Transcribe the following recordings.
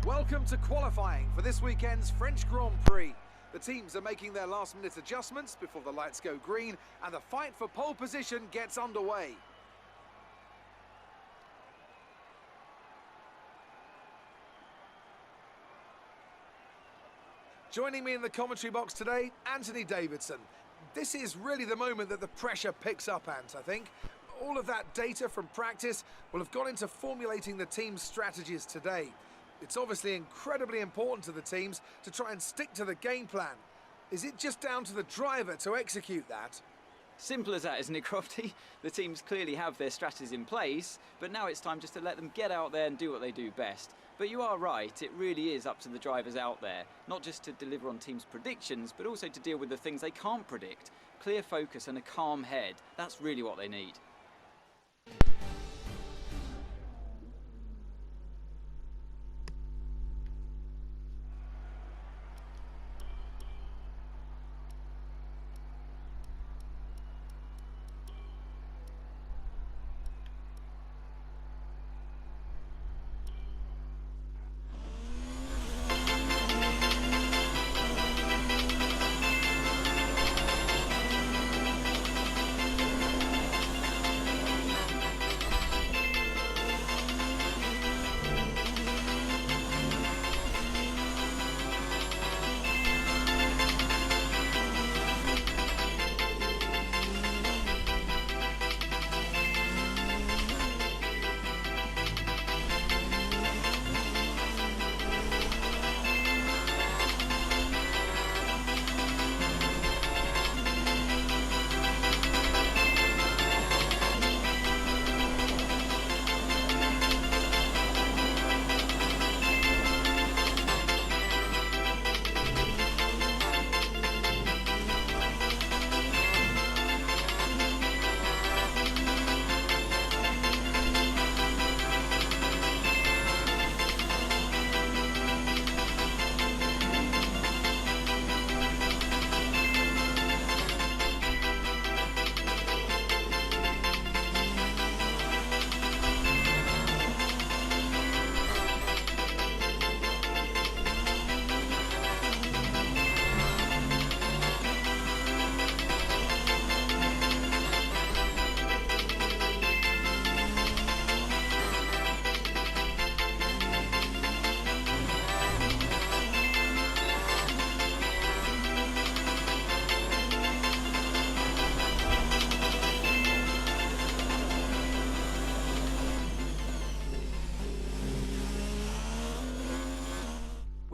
Welcome to qualifying for this weekend's French Grand Prix. The teams are making their last-minute adjustments before the lights go green and the fight for pole position gets underway. Joining me in the commentary box today, Anthony Davidson. This is really the moment that the pressure picks up, Ant, I think. All of that data from practice will have gone into formulating the team's strategies today. It's obviously incredibly important to the teams to try and stick to the game plan. Is it just down to the driver to execute that? Simple as that, isn't it, Crofty? The teams clearly have their strategies in place, but now it's time just to let them get out there and do what they do best. But you are right, it really is up to the drivers out there, not just to deliver on teams' predictions, but also to deal with the things they can't predict. Clear focus and a calm head, that's really what they need.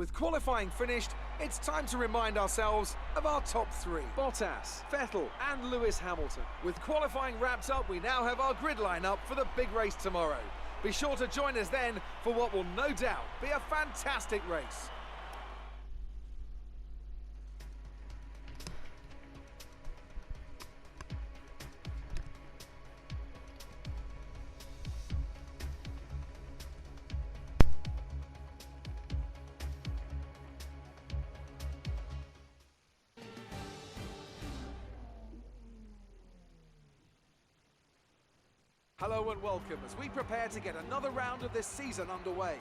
With qualifying finished, it's time to remind ourselves of our top three. Bottas, Vettel and Lewis Hamilton. With qualifying wrapped up, we now have our grid lineup for the big race tomorrow. Be sure to join us then for what will no doubt be a fantastic race. Hello and welcome as we prepare to get another round of this season underway.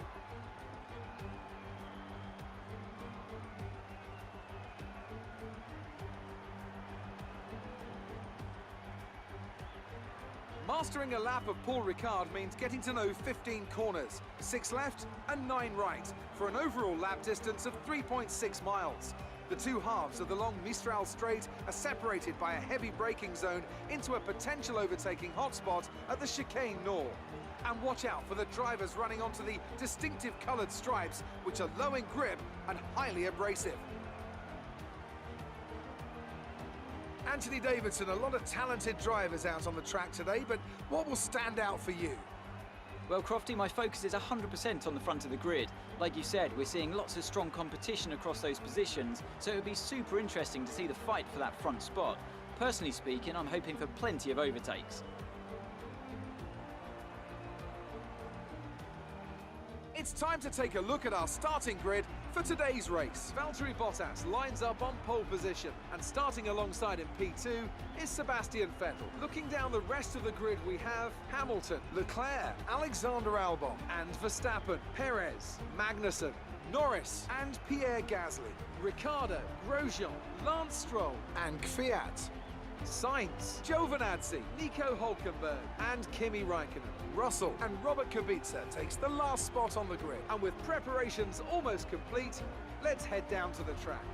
Mastering a lap of Paul Ricard means getting to know 15 corners, 6 left and 9 right, for an overall lap distance of 3.6 miles. The two halves of the long Mistral Straight are separated by a heavy braking zone into a potential overtaking hotspot at the Chicane Nord. And watch out for the drivers running onto the distinctive coloured stripes, which are low in grip and highly abrasive. Anthony Davidson, a lot of talented drivers out on the track today, but what will stand out for you? Well, Crofty, my focus is 100% on the front of the grid. Like you said, we're seeing lots of strong competition across those positions, so it would be super interesting to see the fight for that front spot. Personally speaking, I'm hoping for plenty of overtakes. It's time to take a look at our starting grid For today's race, Valtteri Bottas lines up on pole position, and starting alongside in P2 is Sebastian Vettel. Looking down the rest of the grid, we have Hamilton, Leclerc, Alexander Albon, and Verstappen, Perez, Magnussen, Norris and Pierre Gasly, Ricciardo, Grosjean, Lance Stroll and Kvyat, Sainz, Giovinazzi, Nico Hülkenberg and Kimi Raikkonen. Russell and Robert Kubica takes the last spot on the grid, and with preparations almost complete, let's head down to the track.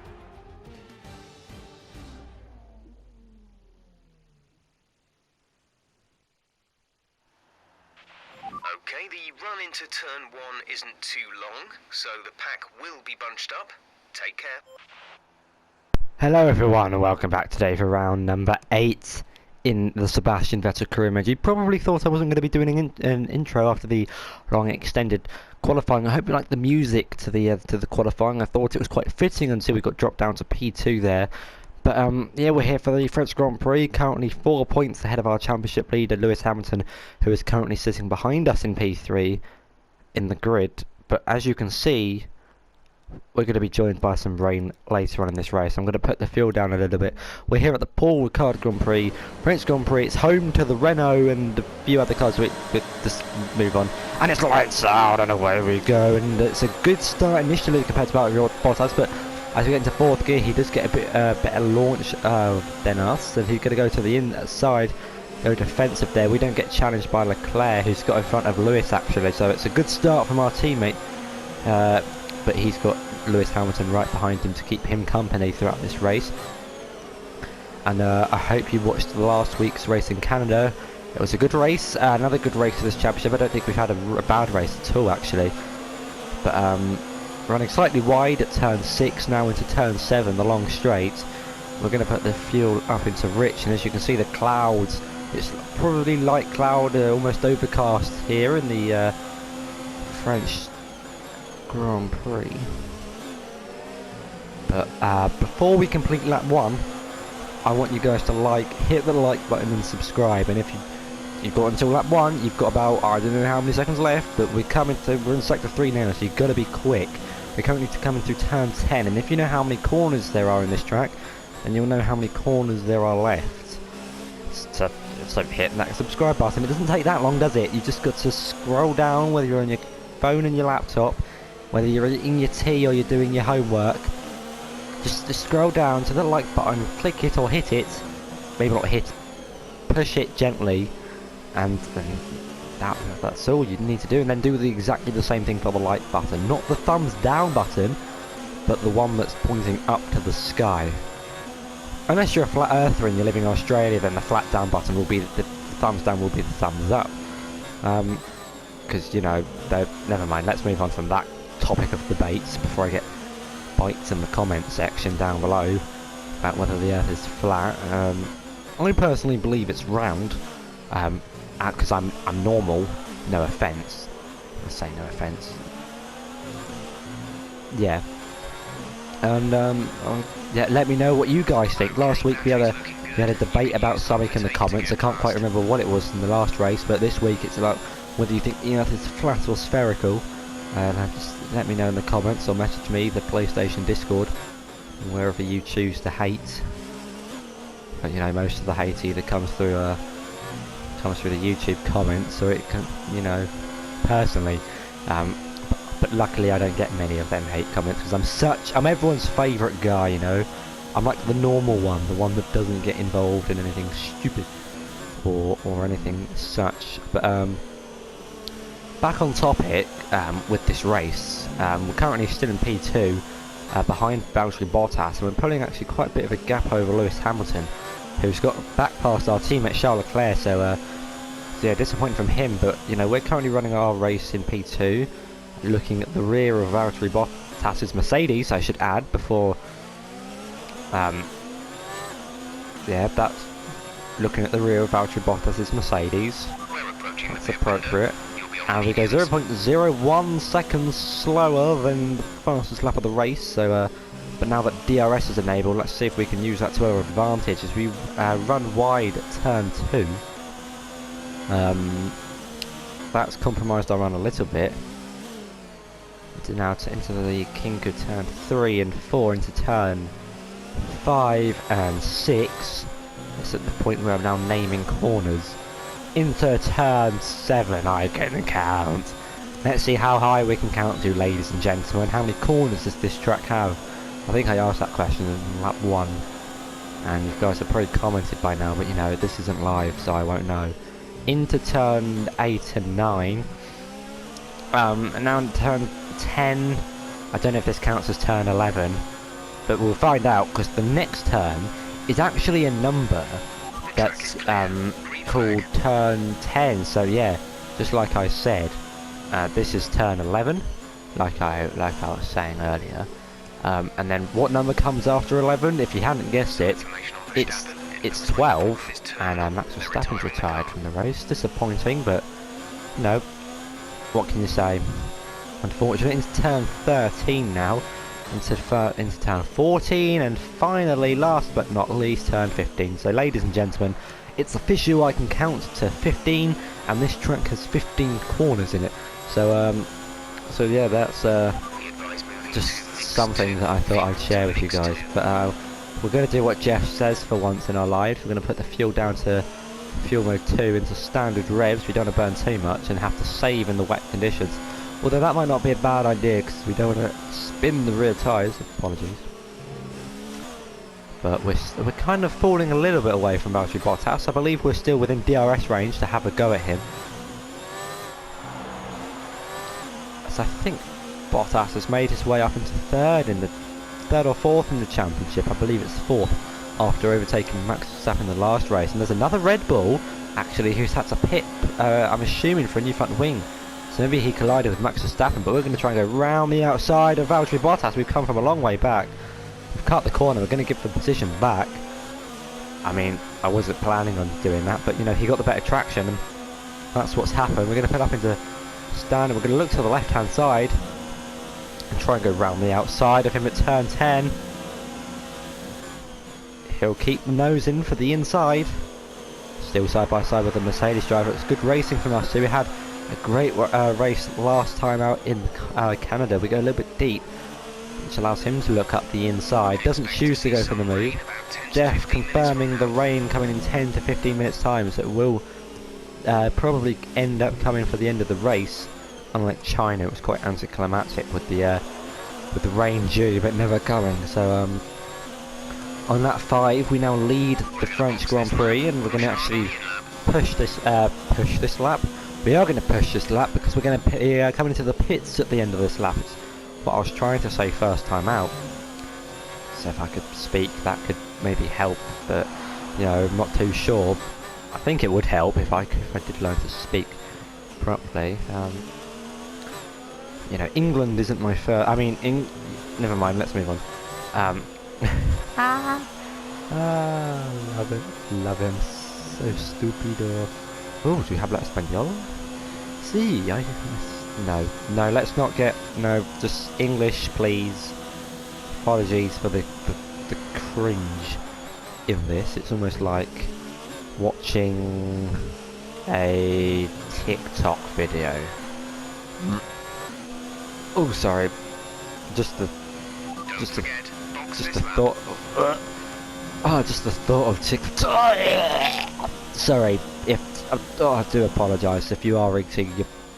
Okay, the run into turn 1 isn't too long, so the pack will be bunched up. Take care. Hello everyone and welcome back today for round number 8 in the Sebastian Vettel career mode. You probably thought I wasn't going to be doing an intro after the long extended qualifying. I hope you liked the music to the qualifying. I thought it was quite fitting until we got dropped down to P2 there. But yeah, we're here for the French Grand Prix, currently 4 points ahead of our championship leader Lewis Hamilton, who is currently sitting behind us in P3 in the grid. But as you can see, we're going to be joined by some rain later on in this race. I'm going to put the field down a little bit. We're here at the Paul Ricard Grand Prix, French Grand Prix. It's home to the Renault and a few other cars. We just move on. And it's lights out and away we go. And it's a good start initially compared to Valtteri Bottas, but as we get into 4th gear, he does get a bit better launch than us. And he's going to go to the inside, go defensive there. We don't get challenged by Leclerc, who's got in front of Lewis actually. So it's a good start from our teammate. But he's got Lewis Hamilton right behind him to keep him company throughout this race. And I hope you watched last week's race in Canada. It was a good race, another good race for this championship. I don't think we've had a bad race at all actually. But running slightly wide at turn 6, now into turn 7, the long straight. We're going to put the fuel up into rich, and as you can see the clouds, it's probably light cloud, almost overcast here in the French Grand Prix. But before we complete lap 1, I want you guys to hit the like button and subscribe. And if you've got until lap 1, you've got about, I don't know how many seconds left, but we're in sector 3 now, so you've got to be quick. We're currently coming through turn 10, and if you know how many corners there are in this track, then you'll know how many corners there are left. So hit that subscribe button. It doesn't take that long, does it? You just got to scroll down, whether you're on your phone and your laptop, whether you're eating your tea or you're doing your homework. Just scroll down to the like button, click it or hit it. Maybe not hit, push it gently, and then that's all you need to do. And then do exactly the same thing for the like button. Not the thumbs down button, but the one that's pointing up to the sky. Unless you're a flat earther and you're living in Australia, then the flat down button will be the thumbs down will be the thumbs up. Because you know, never mind. Let's move on from that topic of debates before I get bites in the comment section down below about whether the earth is flat. I personally believe it's round, because I'm normal. No offence. I say no offence. Yeah. And yeah, let me know what you guys think. Last week we had a debate about something in the comments. I can't quite remember what it was in the last race, but this week it's about whether you think the earth is flat or spherical. Just let me know in the comments or message me, the PlayStation Discord, wherever you choose to hate. But you know, most of the hate either comes through the YouTube comments, or it can, you know, personally. But luckily I don't get many of them hate comments, because I'm everyone's favourite guy, you know. I'm like the normal one, the one that doesn't get involved in anything stupid or anything such. But back on topic with this race, we're currently still in P2 behind Valtteri Bottas, and we're pulling actually quite a bit of a gap over Lewis Hamilton, who's got back past our teammate Charles Leclerc. So yeah, disappointing from him. But you know, we're currently running our race in P2, looking at the rear of Valtteri Bottas's Mercedes, I should add, before yeah, that's looking at the rear of Valtteri Bottas's Mercedes. That's appropriate. And we go 0.01 seconds slower than the fastest lap of the race. So but now that DRS is enabled, let's see if we can use that to our advantage as we run wide at turn 2. That's compromised our run a little bit. into the kink of turn 3 and 4, into turn 5 and 6. It's at the point where I'm now naming corners. Into turn 7 I can count. Let's see how high we can count to, ladies and gentlemen. How many corners does this track have? I think I asked that question in lap 1. And you guys have probably commented by now, but you know, this isn't live, so I won't know. Into turn 8 and 9. And now in turn 10, I don't know if this counts as turn 11, but we'll find out, because the next turn is actually a number that's called turn 10. So yeah, just like I said, this is turn 11, like I was saying earlier. And then what number comes after 11? If you hadn't guessed it, it's 12, and Max Verstappen's retired from the race. Disappointing, but you know, what can you say? Unfortunately, into turn 13 now, into turn 14, and finally, last but not least, turn 15. So, ladies and gentlemen, it's official. I can count to 15, and this track has 15 corners in it. So, so yeah, that's just something that I thought I'd share with you guys. But we're going to do what Jeff says for once in our lives. We're going to put the fuel down to fuel mode 2 into standard revs. We don't want to burn too much and have to save in the wet conditions. Although that might not be a bad idea, because we don't want to spin the rear tyres. Apologies. But we're kind of falling a little bit away from Valtteri Bottas. I believe we're still within DRS range to have a go at him. So I think Bottas has made his way up into third or fourth in the championship. I believe it's fourth, after overtaking Max Verstappen in the last race. And there's another Red Bull, actually, who's had to pit, I'm assuming, for a new front wing. So maybe he collided with Max Verstappen, but we're going to try and go round the outside of Valtteri Bottas. We've come from a long way back. We've cut the corner. We're going to give the position back. I mean, I wasn't planning on doing that, but, you know, he got the better traction, and that's what's happened. We're going to put up into stand, and we're going to look to the left-hand side and try and go round the outside of him at turn 10. He'll keep nosing for the inside. Still side by side with the Mercedes driver. It's good racing from us. So we had a great race last time out in Canada. We go a little bit deep, which allows him to look up the inside. Doesn't choose to go for the move. Jeff confirming the rain coming in 10 to 15 minutes time, so it will probably end up coming for the end of the race. Unlike China, it was quite anticlimactic with the rain due but never coming. So on that 5, we now lead the French Grand Prix, and we're going to actually push this lap. We are going to push this lap because we're going to be coming into the pits at the end of this lap. It's what I was trying to say first time out. So if I could speak, that could maybe help, but you know, I'm not too sure. I think it would help if I did learn to speak properly. You know, England isn't my first. I mean, never mind. Let's move on. Love him. So stupid. Oh, do you have that Espanol? See, no. Let's not get just English, please. Apologies for the cringe in this. It's almost like watching a TikTok video. Oh, sorry. Just the thought of TikTok. Sorry, I do apologise if you are eating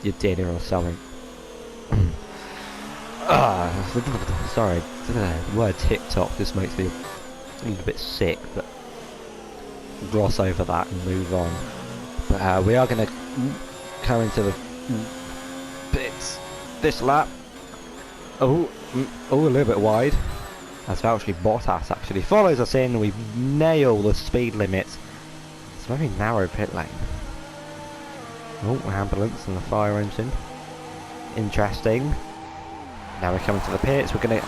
your dinner or something. Sorry, the word TikTok just makes me a little bit sick, but gloss over that and move on. But we are going to come into the pits this lap. Oh, a little bit wide. As Valtteri Bottas actually follows us in. We nail the speed limit. It's a very narrow pit lane. Oh, ambulance and the fire engine. Interesting. Now we're coming to the pits. We're gonna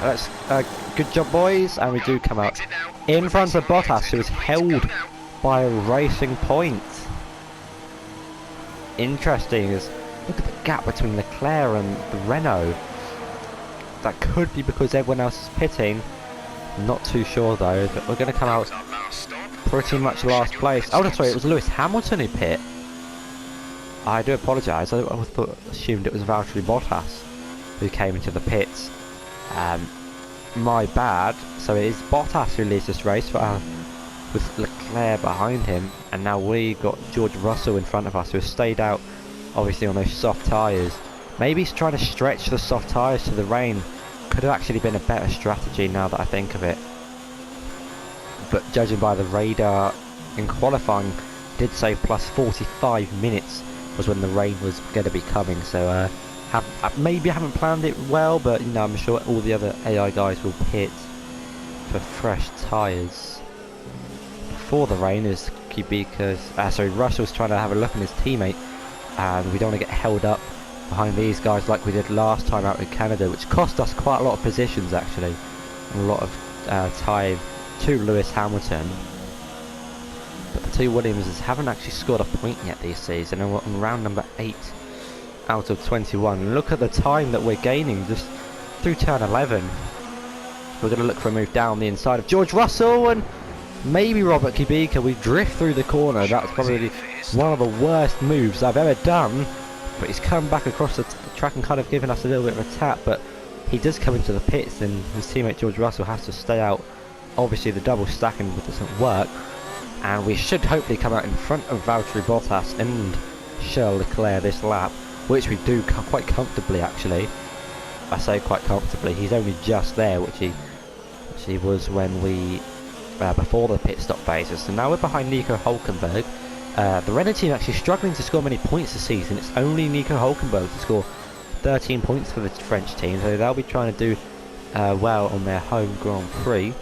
good job, boys, and we do come out in front of Bottas, who is held by a racing point. Interesting. Look at the gap between Leclerc and the Renault. That could be because everyone else is pitting. Not too sure though, but we're going to come out pretty much last place. Oh no, sorry, it was Lewis Hamilton who pit. I do apologise, I assumed it was Valtteri Bottas. who came into the pits. My bad. So it is Bottas who leads this race with Leclerc behind him, and now we got George Russell in front of us, who has stayed out obviously on those soft tyres. Maybe he's trying to stretch the soft tyres to the rain. Could have actually been a better strategy now that I think of it. But judging by the radar in qualifying, did say plus 45 minutes was when the rain was going to be coming. So maybe I haven't planned it well, but you know, I'm sure all the other AI guys will pit for fresh tyres before the rain. Is Russell's trying to have a look at his teammate, and we don't want to get held up behind these guys like we did last time out in Canada, which cost us quite a lot of positions actually, and a lot of time to Lewis Hamilton. But the two Williamses haven't actually scored a point yet this season, and we're on round number 8 out of 21. Look at the time that we're gaining just through turn 11. We're going to look for a move down the inside of George Russell, and maybe Robert Kubica. We drift through the corner. That's probably one of the worst moves I've ever done. But he's come back across the track and kind of given us a little bit of a tap. But he does come into the pits, and his teammate George Russell has to stay out. Obviously the double stacking doesn't work, and we should hopefully come out in front of Valtteri Bottas and Charles Leclerc this lap, which we do quite comfortably actually. I say quite comfortably. He's only just there, which he was when we before the pit stop phases. So now we're behind Nico Hulkenberg. The Renault team actually struggling to score many points this season. It's only Nico Hulkenberg to score 13 points for the French team, so they'll be trying to do well on their home Grand Prix,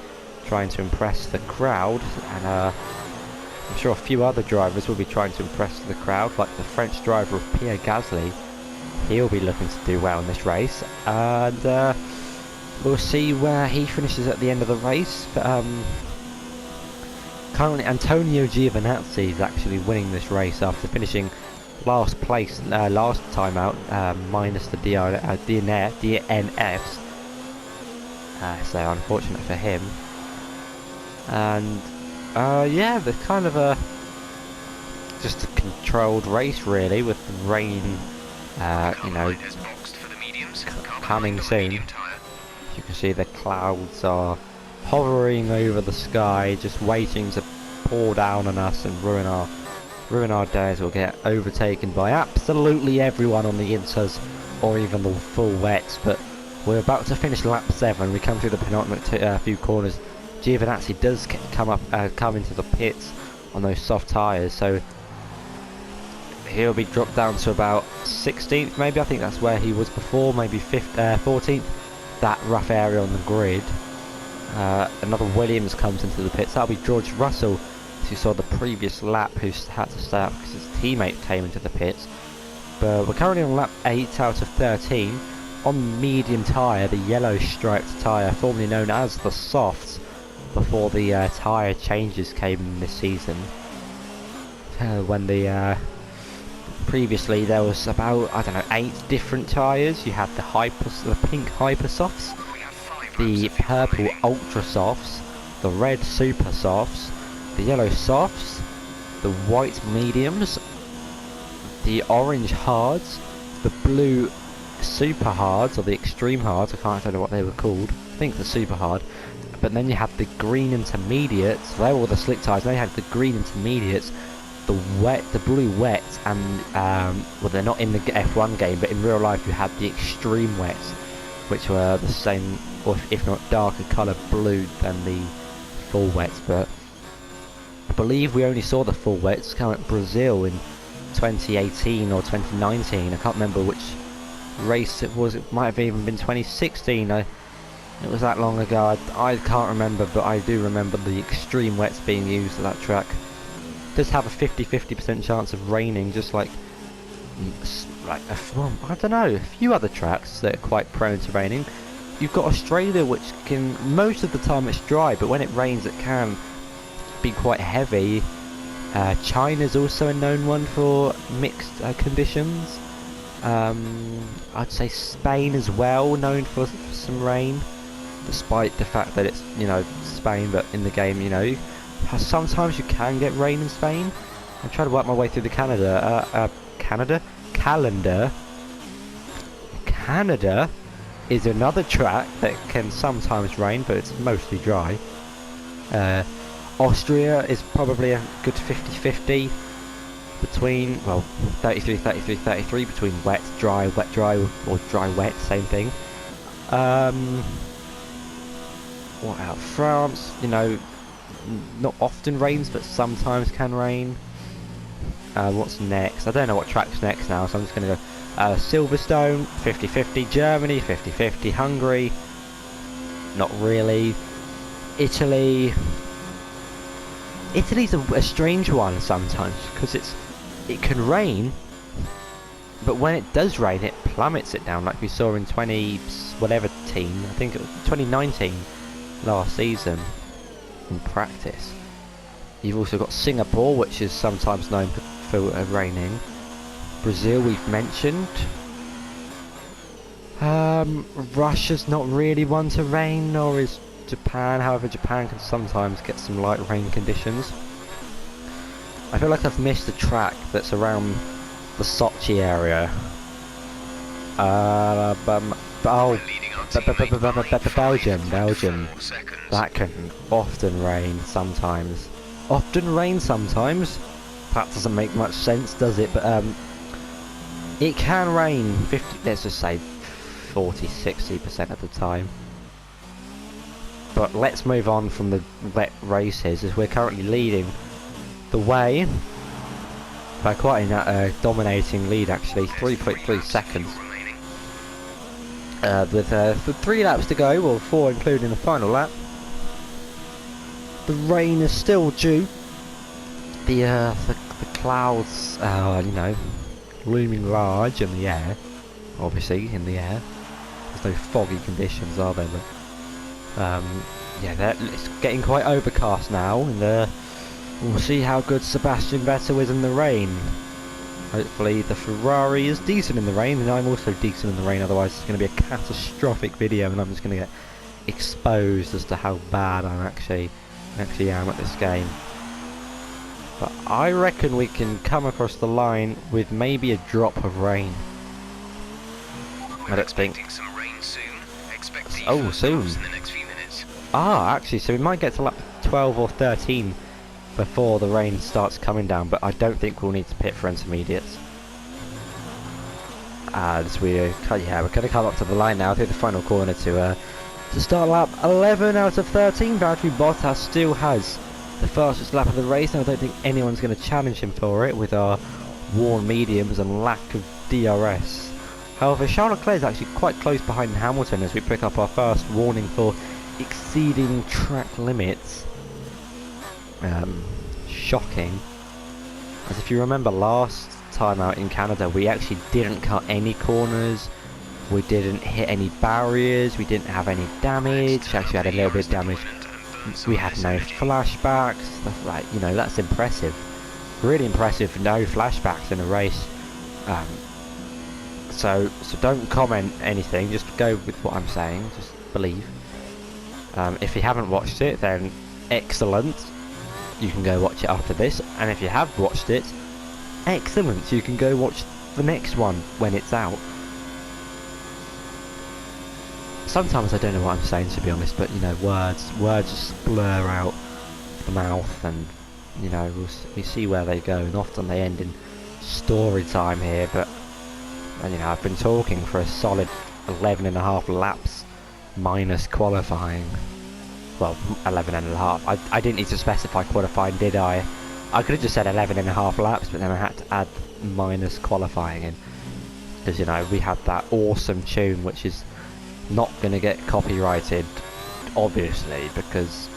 trying to impress the crowd, and I'm sure a few other drivers will be trying to impress the crowd, like the French driver of Pierre Gasly. He'll be looking to do well in this race, and we'll see where he finishes at the end of the race. But currently Antonio Giovinazzi is actually winning this race after finishing last place last time out, minus the DNFs. So unfortunate for him. And yeah, the kind of just a controlled race really, with the rain you know, coming soon. You can see the clouds are hovering over the sky, just waiting to pour down on us and ruin our days. We'll get overtaken by absolutely everyone on the inters or even the full wets. But we're about to finish lap 7. We come through the penultimate few corners. Giovinazzi does come into the pits on those soft tyres, so he'll be dropped down to about 16th maybe. I think that's where he was before, maybe 14th, that rough area on the grid. Another Williams comes into the pits. That'll be George Russell, as you saw the previous lap, who had to stay out because his teammate came into the pits. But we're currently on lap 8 out of 13 on medium tyre, the yellow striped tyre, formerly known as the softs, before the tyre changes came in this season. When the previously there was about, I don't know, 8 different tyres. You had the pink hyper softs, the purple ultra softs, the red super softs, the yellow softs, the white mediums, the orange hards, the blue super hards, or the extreme hards. I don't know what they were called. I think the super hard. But then you had the green intermediates. They were all the slick tyres. They had the green intermediates, the blue wets, and well, they're not in the F1 game, but in real life you had the extreme wets, which were the same, or if not darker colour blue than the full wets. But I believe we only saw the full wets come at Brazil in 2018 or 2019. I can't remember which race it was. It might have even been 2016. It was that long ago. I can't remember, but I do remember the extreme wets being used at that track. It does have a 50% chance of raining, just like well, I don't know, a few other tracks that are quite prone to raining. You've got Australia, which can, most of the time it's dry, but when it rains it can be quite heavy. China's also a known one for mixed conditions. I'd say Spain as well, known for some rain, despite the fact that it's, you know, Spain, but in the game, you know, sometimes you can get rain in Spain. I'm trying to work my way through the Canada is another track that can sometimes rain, but it's mostly dry. Austria is probably a good 50-50 between, well, 33 between wet, dry, or dry, wet, same thing. What else? France, you know, not often rains, but sometimes can rain. What's next? I don't know what track's next now, so I'm just going to go Silverstone, 50-50, Germany, 50-50, Hungary, not really, Italy's a strange one sometimes, because it can rain, but when it does rain, it plummets it down, like we saw in 2019, last season, in practice. You've also got Singapore, which is sometimes known for raining. Brazil we've mentioned. Russia's not really one to rain, nor is Japan. However, Japan can sometimes get some light rain conditions. I feel like I've missed a track that's around the Sochi area. Belgium. That can often rain sometimes. That doesn't make much sense, does it? But it can rain 50, let's just say 40-60% of the time. But let's move on from the wet races, as we're currently leading the way by quite a dominating lead, actually, 3.3 seconds. With 3 laps to go, or 4 including the final lap. The rain is still due. The clouds are, you know, looming large in the air. Obviously, in the air. There's no foggy conditions, are there? But, yeah, it's getting quite overcast now, and we'll see how good Sebastian Vettel is in the rain. Hopefully the Ferrari is decent in the rain, and I'm also decent in the rain, otherwise it's going to be a catastrophic video and I'm just going to get exposed as to how bad I actually am at this game. But I reckon we can come across the line with maybe a drop of rain. I don't think. Some rain soon. Soon. In the next few minutes. Actually, so we might get to lap 12 or 13 before the rain starts coming down, but I don't think we'll need to pit for intermediates. As we're going to come up to the line now through the final corner to start lap 11 out of 13. Valtteri Bottas still has the fastest lap of the race, and I don't think anyone's going to challenge him for it with our worn mediums and lack of DRS. However, Charles Leclerc is actually quite close behind Hamilton as we pick up our first warning for exceeding track limits. Shocking. As if you remember last time out in Canada, we actually didn't cut any corners, we didn't hit any barriers, we didn't have any damage. Actually had a little bit of damage. We had no flashbacks. That's like, you know, that's impressive. Really impressive, no flashbacks in a race. So don't comment anything, just go with what I'm saying, just believe. If you haven't watched it, then excellent. You can go watch it after this, and if you have watched it, excellent, you can go watch the next one when it's out. Sometimes I don't know what I'm saying, to be honest, but you know, words just blur out the mouth, and you know, we see where they go, and often they end in story time here. But you know, I've been talking for a solid 11.5 laps minus qualifying. Well, 11.5. I didn't need to specify qualifying, did I? I could have just said 11.5 laps, but then I had to add minus qualifying in. Because, you know, we had that awesome tune, which is not going to get copyrighted, obviously, because...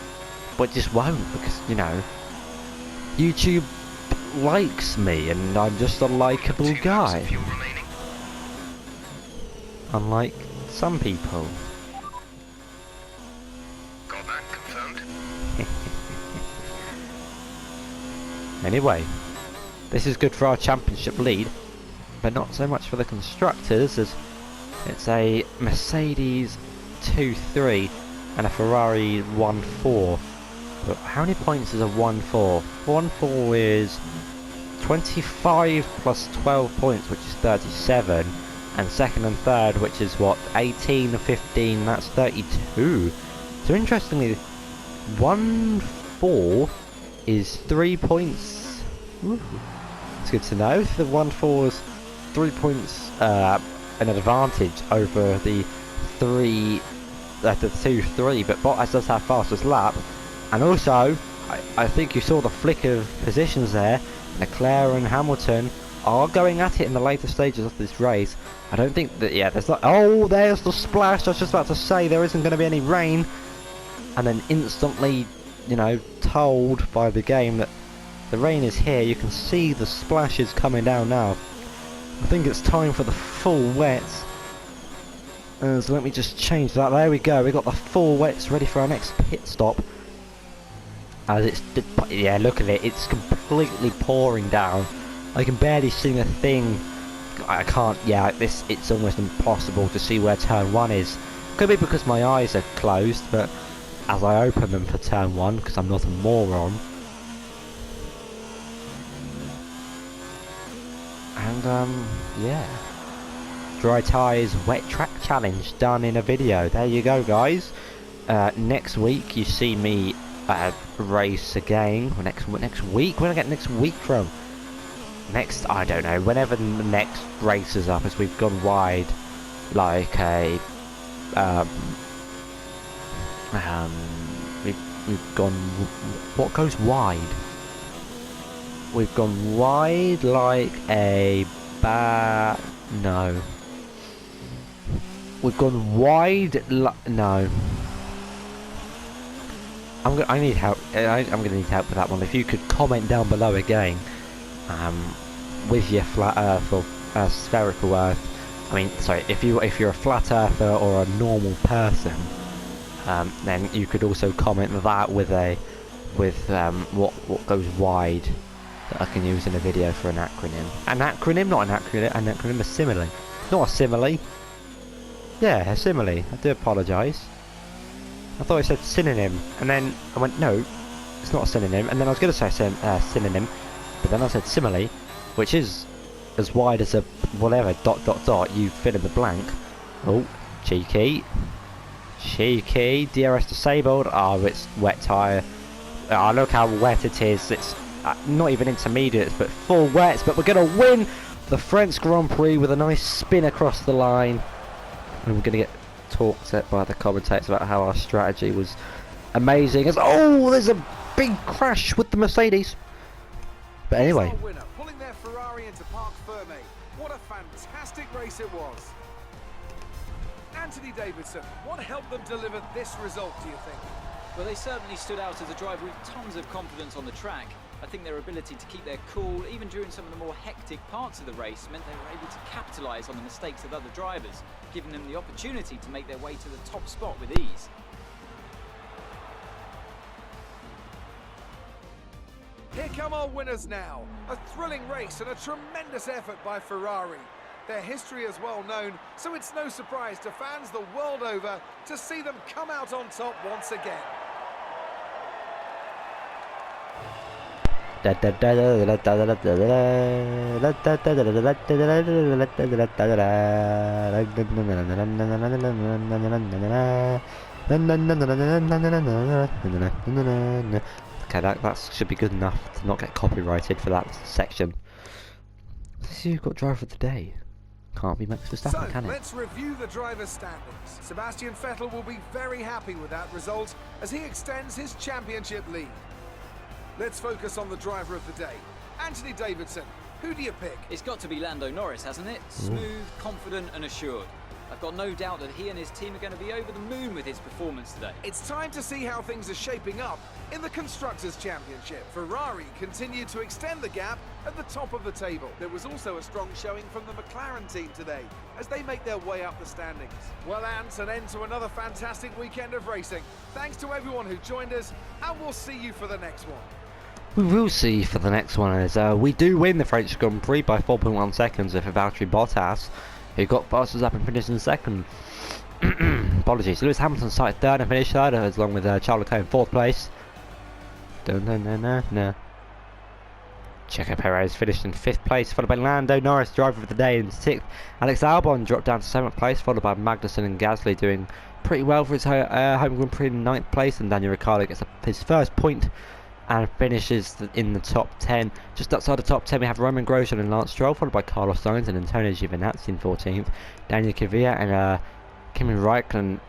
But just won't, because, you know, YouTube likes me, and I'm just a likeable guy. Unlike some people. Anyway, this is good for our championship lead, but not so much for the constructors, as it's a Mercedes 2-3 and a Ferrari 1-4. But how many points is a 1-4? 1-4 is 25 plus 12 points, which is 37. and second and third, which is what, 18 and 15, that's 32. So interestingly, 1-4 is 3 points. Ooh, it's good to know. The 1-4 is 3 points an advantage over the 2-3, but Bottas does have fastest lap. And also, I think you saw the flick of positions there. Leclerc and Hamilton are going at it in the later stages of this race. I don't think that, yeah, there's not, oh, there's the splash. I was just about to say there isn't going to be any rain, and then instantly, you know, told by the game that the rain is here. You can see the splashes coming down now. I think it's time for the full wets. So let me just change that. There we go. We got the full wets ready for our next pit stop. As it's, yeah, look at it. It's completely pouring down. I can barely see a thing. I can't. Yeah, it's almost impossible to see where turn 1 is. Could be because my eyes are closed, but as I open them for turn 1, because I'm not a moron. And yeah. Dry tyres, wet track challenge done in a video. There you go, guys. Next week you see me race again. Next week. Where do I get next week from? Next, I don't know. Whenever the next race is up, as we've gone wide, like a we've gone. What goes wide? We've gone wide like a no. We've gone wide. No. I need help. I'm gonna need help with that one. If you could comment down below again, with your flat Earth or spherical Earth. I mean, sorry. If you're a flat earther or a normal person, then you could also comment that with what goes wide that I can use in a video for an acronym. An acronym, not an acronym. An acronym, a simile. Not a simile. Yeah, a simile. I do apologise. I thought I said synonym, and then I went, no, it's not a synonym, and then I was going to say synonym, but then I said simile, which is as wide as a whatever, ... you fill in the blank. Oh, cheeky. Cheeky, DRS disabled. Oh, it's wet tyre. Oh, look how wet it is. It's not even intermediates, but full wets, but we're going to win the French Grand Prix with a nice spin across the line, and we're going to get talked at by the commentators about how our strategy was amazing. As there's a big crash with the Mercedes. But anyway, winner, pulling their Ferrari into Parc Ferme. What a fantastic race it was. Anthony Davidson, what helped them deliver this result, do you think? Well, they certainly stood out as a driver with tons of confidence on the track. I think their ability to keep their cool, even during some of the more hectic parts of the race, meant they were able to capitalise on the mistakes of other drivers, giving them the opportunity to make their way to the top spot with ease. Here come our winners now. A thrilling race and a tremendous effort by Ferrari. Their history is well known, so it's no surprise to fans the world over to see them come out on top once again. Okay, that should be good enough to not get copyrighted for that section. This is who's got driver of the day. Can't be Max Verstappen, can it? Let's review the driver's standings. Sebastian Vettel will be very happy with that result as he extends his championship lead. Let's focus on the driver of the day. Anthony Davidson, who do you pick? It's got to be Lando Norris, hasn't it? Smooth, confident and assured. I've got no doubt that he and his team are going to be over the moon with his performance today. It's time to see how things are shaping up in the Constructors' Championship. Ferrari continued to extend the gap at the top of the table. There was also a strong showing from the McLaren team today as they make their way up the standings. Well, Ant, an end to another fantastic weekend of racing. Thanks to everyone who joined us, and we'll see you for the next one. We will see for the next one, as we do win the French Grand Prix by 4.1 seconds with Valtteri Bottas, who got fastest up and finished in second. Apologies. Lewis Hamilton started third and finished third, along with Charles Leclerc in fourth place. Checo Perez finished in 5th place, followed by Lando Norris, driver of the day, in 6th. Alex Albon dropped down to 7th place, followed by Magnussen and Gasly, doing pretty well for his home Grand Prix in 9th place. And Daniel Ricciardo gets his first point and finishes in the top 10. Just outside the top 10 we have Roman Grosjean and Lance Stroll, followed by Carlos Sainz and Antonio Giovinazzi in 14th. Daniel Kvyat and Kimi Räikkönen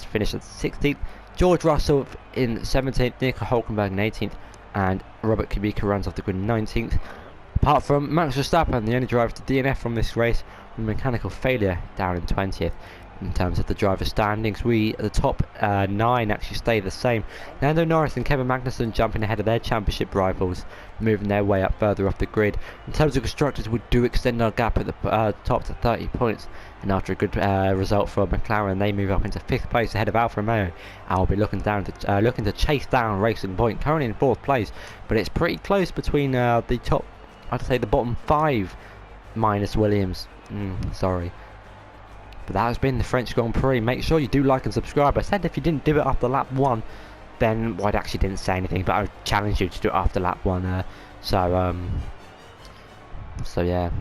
finished at 16th. George Russell in 17th, Nico Hülkenberg in 18th, and Robert Kubica runs off the grid in 19th. Apart from Max Verstappen, the only driver to DNF from this race with mechanical failure, down in 20th. In terms of the driver standings, the top 9 actually stay the same. Lando Norris and Kevin Magnussen jumping ahead of their championship rivals, moving their way up further off the grid. In terms of constructors, we do extend our gap at the top to 30 points, and after a good result for McLaren, they move up into 5th place ahead of Alfa Romeo. I'll be looking to chase down Racing Point, currently in 4th place, but it's pretty close between the top, I'd say the bottom 5 minus Williams. Sorry. But that has been the French Grand Prix. Make sure you do like and subscribe. I said if you didn't do it after lap 1, then well, I actually didn't say anything, but I challenged you to do it after lap 1. So yeah.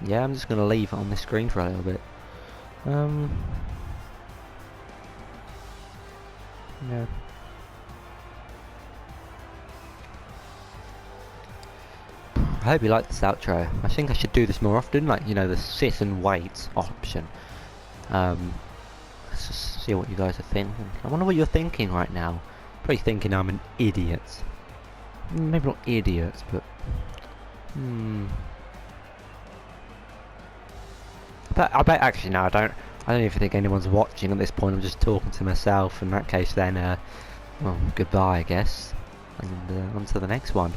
Yeah, I'm just going to leave it on this screen for a little bit. Yeah. I hope you like this outro. I think I should do this more often, like, you know, the sit and wait option. Let's just see what you guys are thinking. I wonder what you're thinking right now. Probably thinking I'm an idiot. Maybe not idiot, but I bet actually no, I don't even think anyone's watching at this point. I'm just talking to myself. In that case, then well, goodbye, I guess, and on to the next one.